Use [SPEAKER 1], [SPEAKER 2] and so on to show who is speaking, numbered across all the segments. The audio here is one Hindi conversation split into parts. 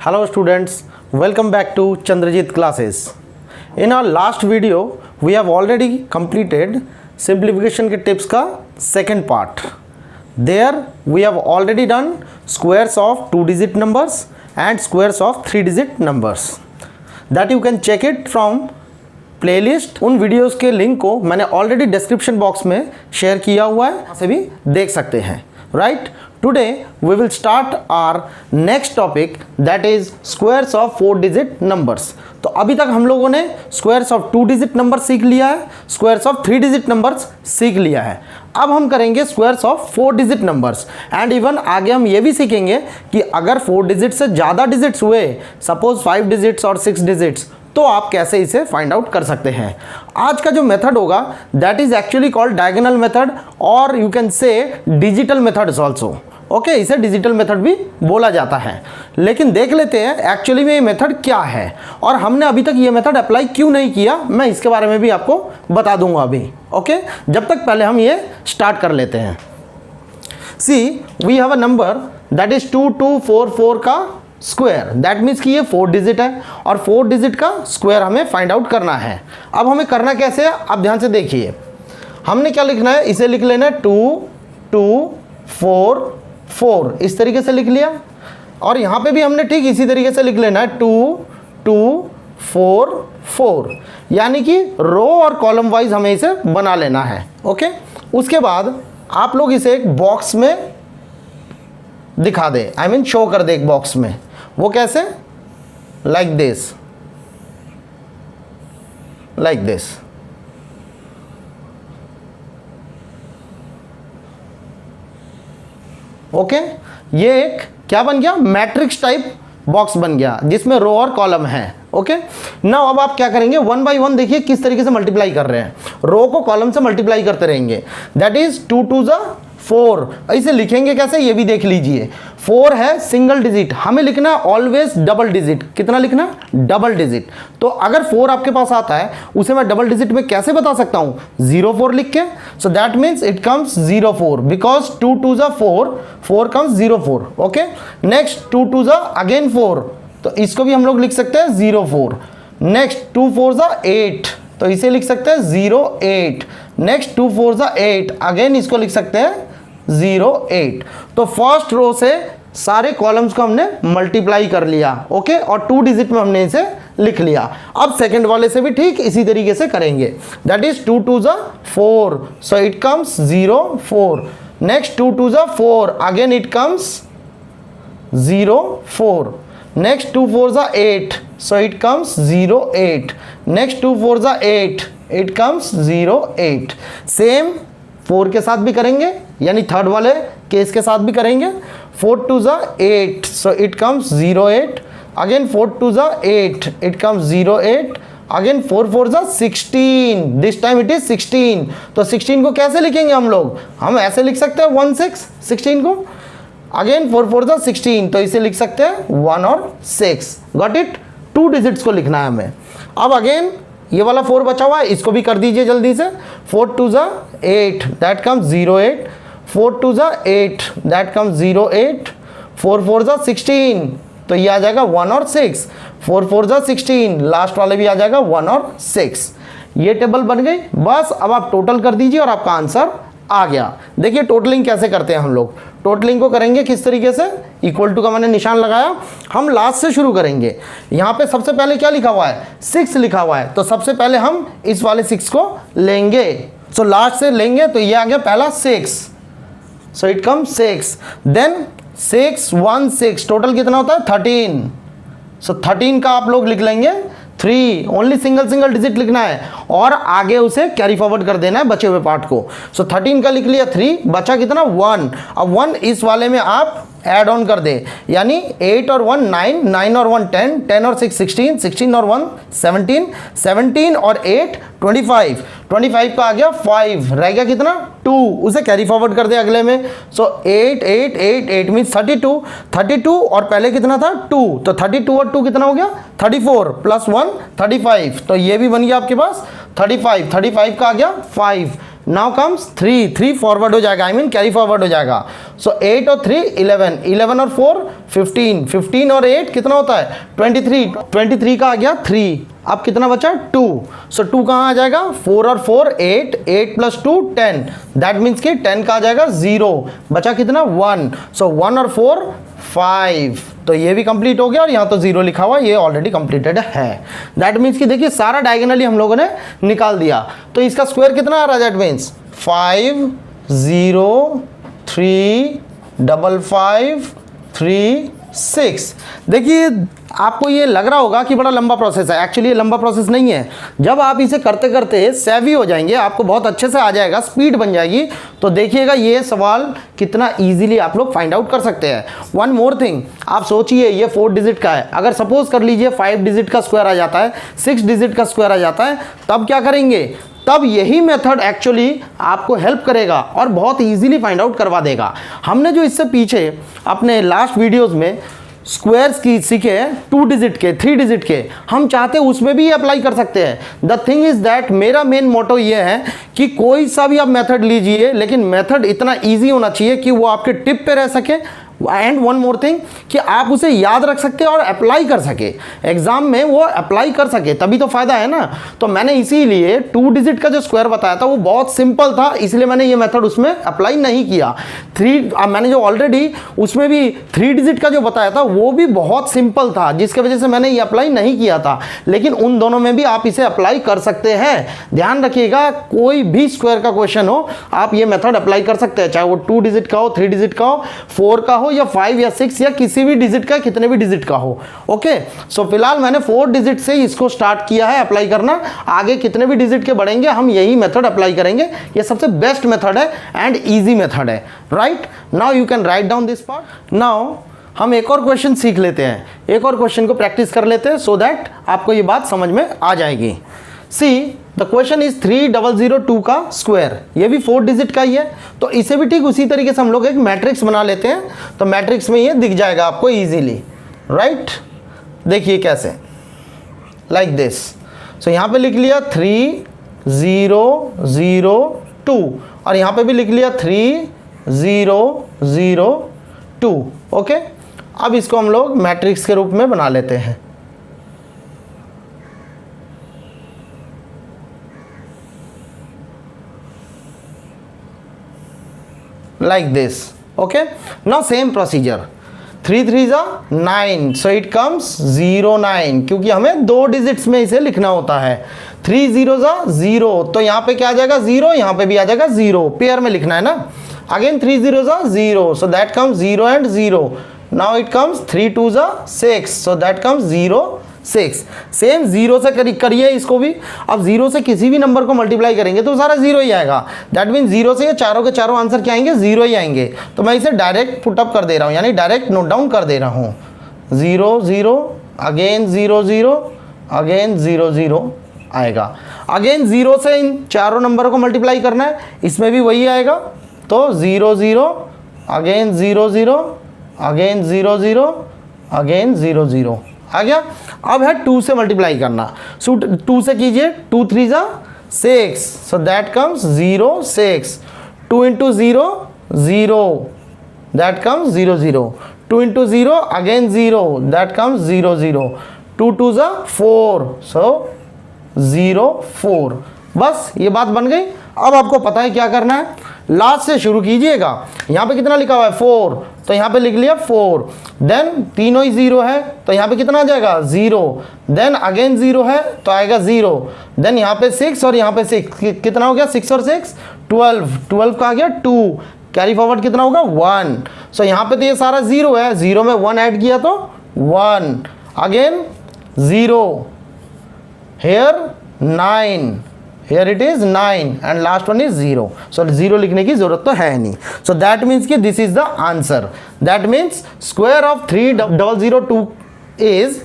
[SPEAKER 1] Hello students, welcome back to Chandrajit classes. In our last video, we have already completed simplification के tips का second part. There we have already done squares of 2-digit numbers and squares of 3-digit numbers. That you can check it from playlist. उन वीडियोस के लिंक को मैंने ऑलरेडी डिस्क्रिप्शन बॉक्स में शेयर किया हुआ है, वहाँ से भी देख सकते हैं. Right, today we will start our next topic that is squares of 4-digit numbers. तो अभी तक हम लोगों ने स्क्वायर्स ऑफ 2-digit नंबर सीख लिया है, स्क्वायर्स ऑफ 3-digit नंबर्स सीख लिया है. अब हम करेंगे squares of 4-digit numbers and even आगे हम ये भी सीखेंगे कि अगर 4 डिजिट से ज़्यादा डिजिट्स हुए, सपोज 5 डिजिट्स और 6 डिजिट्स, तो आप कैसे इसे फाइंड आउट कर सकते हैं. आज का जो मेथड होगा that is actually called diagonal method और you can say digital method also. Okay, इसे डिजिटल मेथड भी बोला जाता है. लेकिन देख लेते हैं एक्चुअली में ये मेथड क्या है और हमने अभी तक ये मेथड अप्लाई क्यों नहीं किया, मैं इसके बारे में भी आपको बता दूंगा अभी. ओके, जब तक पहले हम ये स्टार्ट कर लेते हैं. See, we have a number that is 2244 का स्क्वायर. दैट मीन्स कि ये 4 डिजिट है और 4 डिजिट का स्क्वायर हमें फाइंड आउट करना है. अब हमें करना कैसे है, आप ध्यान से देखिए. हमने क्या लिखना है, इसे लिख लेना है 2244, इस तरीके से लिख लिया. और यहाँ पे भी हमने ठीक इसी तरीके से लिख लेना है 2244, यानी कि रो और कॉलम वाइज हमें इसे बना लेना है. ओके, उसके बाद आप लोग इसे एक बॉक्स में दिखा दे, आई मीन शो कर दे एक बॉक्स में. वो कैसे, like this, like this. Okay, ये एक क्या बन गया, मैट्रिक्स टाइप बॉक्स बन गया जिसमें रो और कॉलम है. ओके, नाउ अब आप क्या करेंगे, 1 बाई 1 देखिए किस तरीके से मल्टीप्लाई कर रहे हैं. रो को कॉलम से मल्टीप्लाई करते रहेंगे. That is 2 2 4. इसे लिखेंगे कैसे ये भी देख लीजिए. 4 है सिंगल डिजिट, हमें लिखना है ऑलवेज डबल डिजिट. कितना लिखना, डबल डिजिट. तो अगर 4 आपके पास आता है उसे मैं डबल डिजिट में कैसे बता सकता हूं, 04 लिख के. So that means it comes 04 because 2 2 4, 4 comes 04. Okay, next 2 2 again 4, तो इसको भी हम लोग लिख सकते हैं 04. नेक्स्ट 2 4 8, तो इसे लिख सकते हैं 08. नेक्स्ट 2 4 8, अगेन इसको लिख सकते हैं 08. तो फर्स्ट रो से सारे कॉलम्स को हमने मल्टीप्लाई कर लिया. ओके, और 2 डिजिट में हमने इसे लिख लिया. अब सेकंड वाले से भी ठीक इसी तरीके से करेंगे. That is 2 2 4, so it comes 04. Next 2 2 4, again it comes 04. Next 2 4 8, so it comes 08. next 2 4 8, it comes 08. Same 4 के साथ भी करेंगे, यानी थर्ड वाले केस के साथ भी करेंगे. 4 2 8, so it comes 08. Again 4 2 8, it comes 08. Again 4 4 16, this time it is 16. तो 16 को कैसे लिखेंगे हम लोग, हम ऐसे लिख सकते हैं 16 को. अगेन 4 4 16, तो इसे लिख सकते हैं 1 और 6. गॉट इट, 2 डिजिट्स को लिखना है हमें. अब अगेन ये वाला 4 बचा हुआ है, इसको भी कर दीजिए जल्दी से. 4 2 8, दैट कम्स 08. 4 2 8, that comes 08. 4 4 16, तो ये आ जाएगा 1 और 6. 4 4 16, लास्ट वाले भी आ जाएगा 1 और 6. ये टेबल बन गई. बस अब आप टोटल कर दीजिए और आपका आंसर आ गया. देखिए टोटलिंग कैसे करते हैं हम लोग. टोटलिंग को करेंगे किस तरीके से, इक्वल टू का मैंने निशान लगाया. हम लास्ट से शुरू करेंगे. यहाँ पे सबसे पहले क्या लिखा हुआ है, 6 लिखा हुआ है, तो सबसे पहले हम इस वाले 6 को लेंगे. सो लास्ट से लेंगे, तो ये आ गया पहला 6, so it come 6. Then 6 1 6, total कितना होता है 13. सो 13 का आप लोग लिख लेंगे 3, ओनली सिंगल डिजिट लिखना है और आगे उसे कैरी फॉरवर्ड कर देना है बचे हुए पार्ट को. सो 13 का लिख लिया 3, बचा कितना 1. अब 1 इस वाले में आप ऐड ऑन कर दे, यानी 8 और 1 9, 9 और 1 10, 10 और 6 16, 16 और 1 17, 17 और 8 25, 25 का आ गया 5, रह गया कितना 2, उसे कैरी फॉरवर्ड कर दे अगले में. सो 8 8 8 8 मीन्स 32, 32 और पहले कितना था 2, तो 32 और 2 कितना हो गया 34 प्लस 1 35, तो ये भी बन गया आपके पास 35. 35 का आ गया 5. नाउ कम्स 3 फॉरवर्ड हो जाएगा, आई मीन कैरी फॉरवर्ड हो जाएगा। सो 8 और 3 11, 11 और 4 15, 15 और 8 कितना होता है 23, 23 का आ गया 3, अब कितना बचा 2। सो 2 कहाँ आ जाएगा 4 और 4 8, 8 प्लस 2 10, दैट मीन्स कि 10 का आ जाएगा 0, बचा कितना 1। सो 1 और 4 5, तो ये भी कंप्लीट हो गया और यहाँ तो 0 लिखा हुआ, ये ऑलरेडी कंप्लीटेड है। दैट मीन्स कि देखिए सारा डायगोनली हम लोगों ने निकाल दिया, तो इसका स्क्वायर कितना आ रहा है, दैट मीन्स 5 0 3 5 5 3 6। देखिए आपको ये लग रहा होगा कि बड़ा लंबा प्रोसेस है, एक्चुअली ये लंबा प्रोसेस नहीं है। जब आप इसे करते करते सेवी हो जाएंगे, आपको बहुत अच्छे से आ जाएगा, स्पीड बन जाएगी, तो देखिएगा ये सवाल कितना इजीली आप लोग फाइंड आउट कर सकते हैं। वन मोर थिंग, आप सोचिए ये 4 डिजिट का है, अगर सपोज कर लीजिए 5 डिजिट का स्क्वायर आ जाता है, 6 डिजिट का स्क्वायर आ जाता है, तब क्या करेंगे, तब यही मेथड एक्चुअली आपको हेल्प करेगा और बहुत इजीली फाइंड आउट करवा देगा। हमने जो इससे पीछे अपने लास्ट वीडियोस में स्क्वायर्स की सीखे 2 डिजिट के 3 डिजिट के, हम चाहते हैं उसमें भी अप्लाई कर सकते हैं। द थिंग इज दैट मेरा मेन मोटो ये है कि कोई सा भी आप मेथड लीजिए, लेकिन मेथड इतना ईजी होना चाहिए कि वो आपके टिप पे रह सके, एंड वन मोर थिंग कि आप उसे याद रख सकते और अप्लाई कर सके, एग्जाम में वो अप्लाई कर सके, तभी तो फायदा है ना। तो मैंने इसीलिए 2 डिजिट का जो स्क्वायर बताया था वो बहुत सिंपल था, इसलिए मैंने ये मेथड उसमें अप्लाई नहीं किया। मैंने जो ऑलरेडी उसमें भी 3 डिजिट का जो बताया था वो भी बहुत सिंपल था, जिसके वजह से मैंने ये अप्लाई नहीं किया था, लेकिन उन दोनों में भी आप इसे अप्लाई कर सकते हैं। ध्यान रखिएगा, कोई भी स्क्वायर का क्वेश्चन हो आप ये मेथड अप्लाई कर सकते हैं, चाहे वो 2 डिजिट का हो, 3 डिजिट का हो, 4 का हो, या 5 या 6 या किसी भी डिजिट का, कितने भी डिजिट का हो। ओके, सो फिलहाल मैंने 4 डिजिट से इसको स्टार्ट किया है अप्लाई करना, आगे कितने भी डिजिट के बढ़ेंगे हम यही मेथड अप्लाई करेंगे। ये सबसे बेस्ट मेथड है एंड इजी मेथड है, right. Now you can write down this part. Now हम एक और क्वेश्चन सीख लेते हैं, एक और क्वेश्चन को प्रैक्टिस कर लेते हैं, सो दैट आपको ये बात समझ में आ जाएगी। सी द क्वेश्चन इज 3002 का स्क्वायर, ये भी 4 डिजिट का ही है, तो इसे भी ठीक उसी तरीके से हम लोग एक मैट्रिक्स बना लेते हैं, तो मैट्रिक्स में ये दिख जाएगा आपको इजीली, राइट। देखिए कैसे, लाइक दिस। सो यहाँ पे लिख लिया 3 0 0 2 और यहाँ पे भी लिख लिया 3 0 0 2। ओके, अब इसको हम लोग मैट्रिक्स के रूप में बना लेते हैं। like this. Okay, now same procedure, 3 3 9, so it comes 0 9, क्योंकि हमें 2 डिजिट्स में इसे लिखना होता है। 3 0 0, तो यहाँ पे क्या आ जाएगा 0, यहाँ पे भी आ जाएगा 0, पेयर में लिखना है ना। Again 3 0 0, so that comes 0 and 0, now it comes 3 2 6, so that comes 0 6। Same 0 से करिए इसको भी, अब 0 से किसी भी नंबर को मल्टीप्लाई करेंगे तो सारा 0 ही आएगा, दैट मीन 0 से ये चारों के चारों आंसर क्या आएंगे 0 ही आएंगे। तो मैं इसे डायरेक्ट पुटअप कर दे रहा हूँ, यानी डायरेक्ट नोट डाउन कर दे रहा हूँ, 0 0 अगेन 0 0 अगेन 0 0 आएगा। अगेन 0 से इन चारों नंबरों को मल्टीप्लाई करना है, इसमें भी वही आएगा, तो 0 0 अगेन 0 0 अगेन 0 0 अगेन 0 0 आ गया। अब है 2 से मल्टीप्लाई करना, सो 2 से कीजिए, 2 3 6, so that comes 0 6, 2 into 0 0, that comes 0 0, 2 into 0 again 0, that comes 0 0, 2 2 4, सो 0 4। बस ये बात बन गई। अब आपको पता है क्या करना है, लास्ट से शुरू कीजिएगा। यहाँ पे कितना लिखा हुआ है 4, तो यहाँ पे लिख लिया 4, देन तीनों ही 0 है, तो यहाँ पे कितना आ जाएगा 0, देन अगेन 0 है तो आएगा 0, देन यहाँ पे 6 और यहाँ पे 6, कितना हो गया 6 और 6 12, 12 का आ गया 2, कैरी फॉरवर्ड कितना होगा 1। सो यहाँ पे तो ये सारा 0 है, 0 में 1 ऐड किया तो 1, again 0, hair 9, here it is 9 and last one is 0, so 0 लिखने की जरूरत तो है नहीं। so that means कि this is the answer, that means square of 3002 is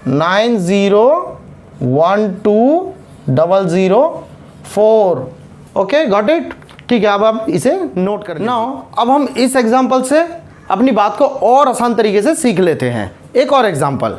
[SPEAKER 1] 9012004। okay, got it? ठीक है, अब आप इसे नोट कर लीजिए। नाउ अब हम इस एग्जाम्पल से अपनी बात को और आसान तरीके से सीख लेते हैं। एक और एग्जाम्पल,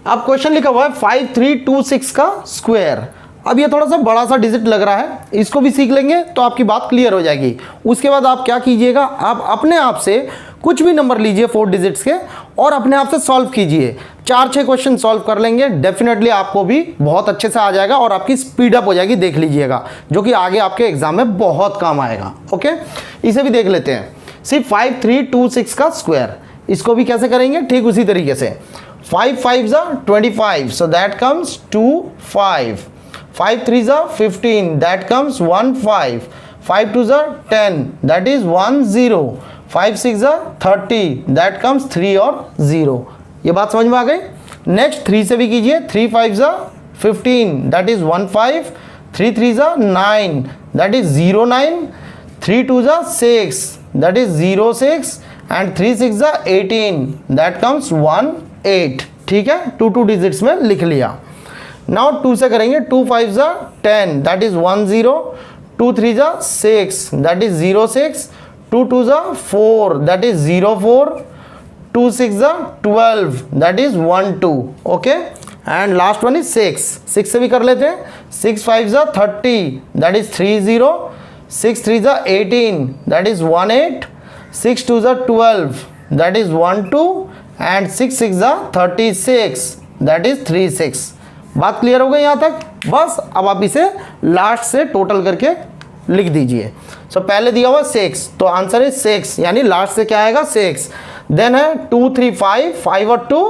[SPEAKER 1] अब क्वेश्चन लिखा हुआ है 5326 का स्क्वायर। अब ये थोड़ा सा बड़ा सा डिजिट लग रहा है, इसको भी सीख लेंगे तो आपकी बात क्लियर हो जाएगी। उसके बाद आप क्या कीजिएगा, आप अपने आप से कुछ भी नंबर लीजिए 4 डिजिट्स के और अपने आप से सॉल्व कीजिए। 4-6 क्वेश्चन सॉल्व कर लेंगे, डेफिनेटली आपको भी बहुत अच्छे से आ जाएगा और आपकी स्पीड अप हो जाएगी, देख लीजिएगा, जो कि आगे आपके एग्जाम में बहुत काम आएगा। ओके, इसे भी देख लेते हैं। सिर्फ 5 3 2 6 का स्क्वायर, इसको भी कैसे करेंगे, ठीक उसी तरीके से। 5 5 25, so that comes 2 5. 5 3 15, that comes 1 5. 5 2 10, that is 1 0. 5 6 30, that comes 3 और 0। ये बात समझ में आ गई। नेक्स्ट 3 से भी कीजिए। 3 5 15, that is 1 5. 3 3 9, that is 0 9. 3 2 6, that is 0 6. and 3 6 18, that comes 1 8। ठीक है, 2 डिजिट्स में लिख लिया। नाउ 2 से करेंगे। 2 5 10, that is 1 0. 2 3 6, that is 0 6. 2 2 4, that is 0 4. 2 6 12, that is 1 2। Okay, and last one is 6। 6 से भी कर लेते हैं। 6 5 30, that is 3 0. 6 3 18, that is 1 8. 6 2 12, that is 1 2. and 6 6 36, that is 3 6। बात क्लियर हो गई यहाँ तक? बस अब आप इसे लास्ट से टोटल करके लिख दीजिए। सो पहले दिया हुआ 6, तो आंसर है 6, यानी लास्ट से क्या आएगा 6। देन है 2 3 5, 5 और 2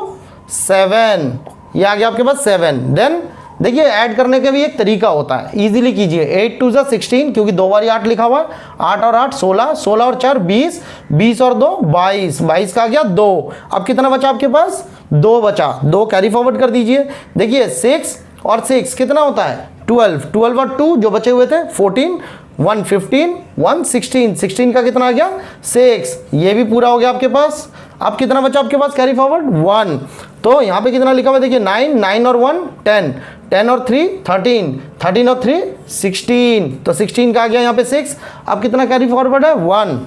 [SPEAKER 1] 7, ये आ गया आपके पास 7। देन देखिए ऐड करने का भी एक तरीका होता है, इजीली कीजिए। 8 2 16, क्योंकि 2 बार 8 लिखा हुआ है। 8 और 8 16, 16 और 4 20, 20 और 2 22, 22 का आ गया 2। अब कितना बचा आपके पास? 2 बचा। 2 कैरी फॉरवर्ड कर दीजिए। देखिए 6 और 6 कितना होता है? 12। 12 और 2 जो बचे हुए थे 14, 1 15, 1 16। 16 का कितना आ गया? 6। ये भी पूरा हो गया आपके पास। अब कितना बचा आपके पास कैरी फॉरवर्ड? 1। तो यहाँ पे कितना लिखा हुआ देखिए 9, 9 और 1 10, 10 और 3 13, 13 और 3 16। तो 16 का आ गया यहाँ पे 6। अब कितना कैरी फॉरवर्ड है? 1।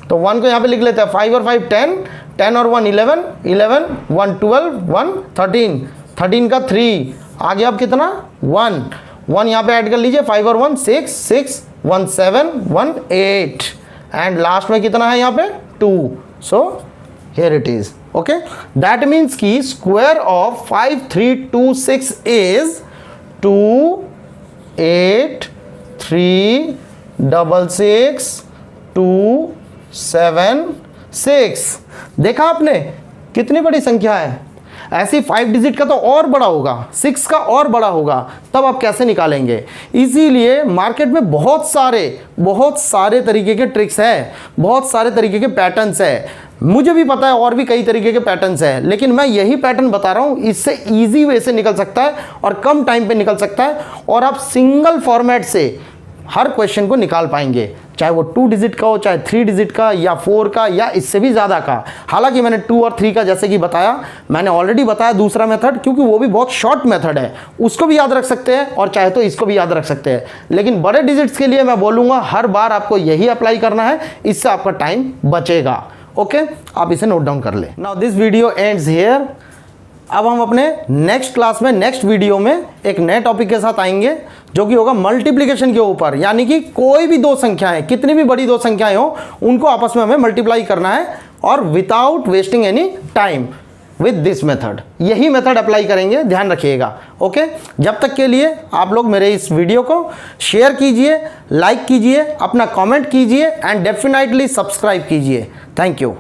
[SPEAKER 1] तो 1 को यहाँ पे लिख लेते हैं। 5 और 5 10, 10 और 1 11, 11 1 12, 1 13, 13 का 3 आ गया। अब कितना? 1 1 यहाँ पे ऐड कर लीजिए। 5 और 1 6, 6 1 7, 1 8, एंड लास्ट में कितना है यहाँ पे? 2। सो here it is। okay, that means कि square of 5 3 2 6 is 2 8 3 6 6 2 7 6। देखा आपने कितनी बड़ी संख्या है? ऐसी 5 डिजिट का तो और बड़ा होगा, 6 का और बड़ा होगा, तब आप कैसे निकालेंगे? इसीलिए मार्केट में बहुत सारे तरीके के ट्रिक्स हैं, बहुत सारे तरीके के पैटर्न्स हैं। मुझे भी पता है और भी कई तरीके के पैटर्न्स हैं, लेकिन मैं यही पैटर्न बता रहा हूँ। इससे इजी वे से निकल सकता है और कम टाइम पे निकल सकता है, और आप सिंगल फॉर्मेट से हर क्वेश्चन को निकाल पाएंगे, चाहे वो 2 डिजिट का हो, चाहे 3 डिजिट का, या 4 का, या इससे भी ज़्यादा का। हालांकि मैंने 2 और 3 का जैसे कि बताया, मैंने ऑलरेडी बताया दूसरा मेथड, क्योंकि वो भी बहुत शॉर्ट मेथड है, उसको भी याद रख सकते हैं और चाहे तो इसको भी याद रख सकते हैं। लेकिन बड़े डिजिट्स के लिए मैं बोलूँगा हर बार आपको यही अप्लाई करना है, इससे आपका टाइम बचेगा। ओके, आप इसे नोट डाउन कर ले। Now this video ends here. अब हम अपने नेक्स्ट क्लास में, नेक्स्ट वीडियो में एक नए टॉपिक के साथ आएंगे, जो कि होगा मल्टीप्लिकेशन के ऊपर। यानी कि कोई भी 2 संख्याएं, कितनी भी बड़ी 2 संख्याएं हो, उनको आपस में हमें मल्टीप्लाई करना है, और without wasting any time with this method. यही मेथड अप्लाई करेंगे, ध्यान रखिएगा। ओके, जब तक के लिए आप लोग मेरे इस वीडियो को शेयर कीजिए, लाइक कीजिए, अपना कमेंट कीजिए, एंड डेफिनेटली सब्सक्राइब कीजिए। Thank you.